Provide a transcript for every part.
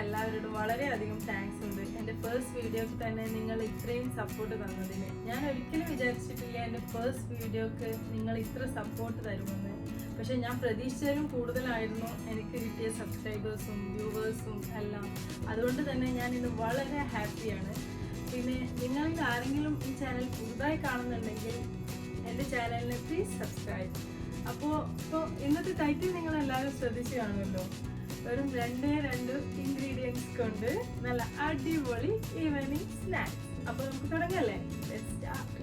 എല്ലാവരോടും വളരെയധികം താങ്ക്സ് ഉണ്ട്. എൻ്റെ ഫസ്റ്റ് വീഡിയോക്ക് തന്നെ നിങ്ങൾ ഇത്രയും സപ്പോർട്ട് തന്നതിന്. ഞാൻ ഒരിക്കലും വിചാരിച്ചിട്ടില്ല എൻ്റെ ഫസ്റ്റ് വീഡിയോക്ക് നിങ്ങൾ ഇത്ര സപ്പോർട്ട് തരുമെന്ന്. പക്ഷെ ഞാൻ പ്രതീക്ഷിച്ചതിലും കൂടുതലായിരുന്നു എനിക്ക് കിട്ടിയ സബ്സ്ക്രൈബേഴ്സും വ്യൂവേഴ്സും എല്ലാം. അതുകൊണ്ട് തന്നെ ഞാൻ ഇന്ന് വളരെ ഹാപ്പിയാണ്. പിന്നെ നിങ്ങൾക്ക് ആരെങ്കിലും ഈ ചാനൽ പുതുതായി കാണുന്നുണ്ടെങ്കിൽ എൻ്റെ ചാനലിന് പ്ലീസ് സബ്സ്ക്രൈബ്. അപ്പോൾ ഇന്നത്തെ ടൈറ്റിൽ നിങ്ങൾ എല്ലാവരും ശ്രദ്ധിച്ചു കാണുമല്ലോ. വെറും 2 ഇൻഗ്രീഡിയൻസ് കൊണ്ട് നല്ല അടിപൊളി ഈവനിങ് സ്നാക്സ്. അപ്പോൾ നമുക്ക് തുടങ്ങല്ലേ? Let's start.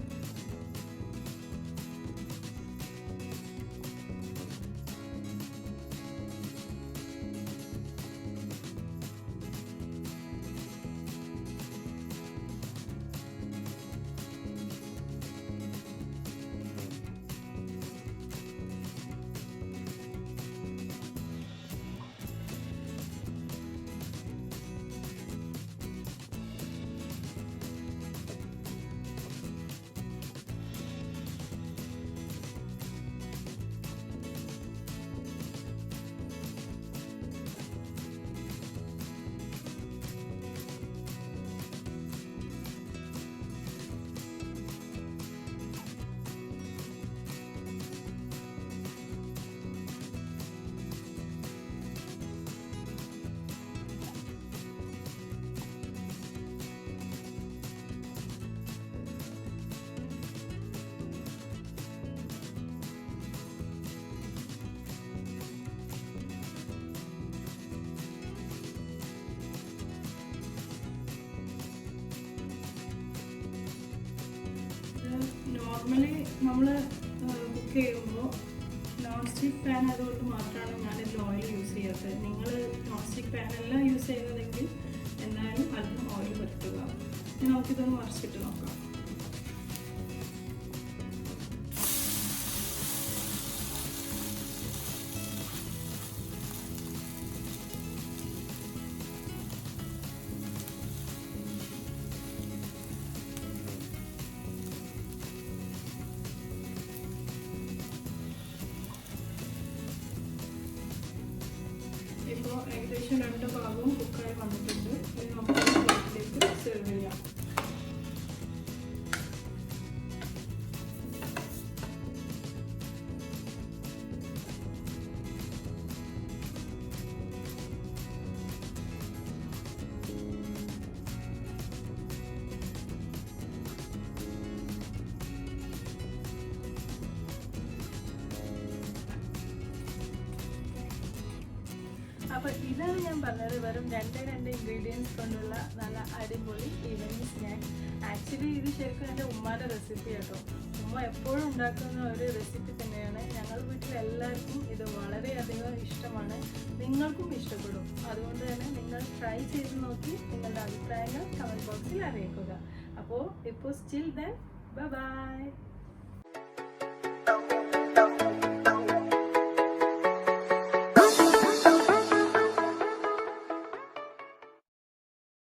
നോർമലി നമ്മൾ കുക്ക് ചെയ്യുമ്പോൾ നോൺ സ്റ്റിക്ക് പാൻ അതുകൊണ്ട് മാത്രമാണ് ഞാനിതിൽ ഓയിൽ യൂസ് ചെയ്യാത്തത്. നിങ്ങൾ നോൺ സ്റ്റിക്ക് പാനെല്ലാം യൂസ് ചെയ്യുന്നതെങ്കിൽ എന്നാലും അല്പം ഓയിൽ പറ്റുക. നമുക്കിതൊന്ന് മറിച്ചിട്ട് നോക്കാം. ഇപ്പോൾ ഏകദേശം 2 ഭാഗവും കുക്കായി വന്നിട്ടുണ്ട്. ഇനി നമുക്ക് പ്ലേറ്റിലേക്ക് സെർവ് ചെയ്യാം. അപ്പോൾ ഇതാണ് ഞാൻ പറഞ്ഞത്, വെറും 2 ഇൻഗ്രീഡിയൻസ് കൊണ്ടുള്ള നല്ല അടിപൊളി ഈവനിങ് സ്നാക്ക്. ആക്ച്വലി ഇത് ശരിക്കും എൻ്റെ ഉമ്മാൻ്റെ റെസിപ്പി കേട്ടോ. ഉമ്മ എപ്പോഴും ഉണ്ടാക്കുന്ന ഒരു റെസിപ്പി തന്നെയാണ്. ഞങ്ങൾ വീട്ടിലെല്ലാവർക്കും ഇത് വളരെയധികം ഇഷ്ടമാണ്. നിങ്ങൾക്കും ഇഷ്ടപ്പെടും. അതുകൊണ്ട് തന്നെ നിങ്ങൾ ട്രൈ ചെയ്ത് നോക്കി നിങ്ങളുടെ അഭിപ്രായങ്ങൾ കമൻറ്റ് ബോക്സിൽ അറിയിക്കുക. അപ്പോൾ ഇപ്പോൾ സ്റ്റിൽ ദെൻ ബൈ.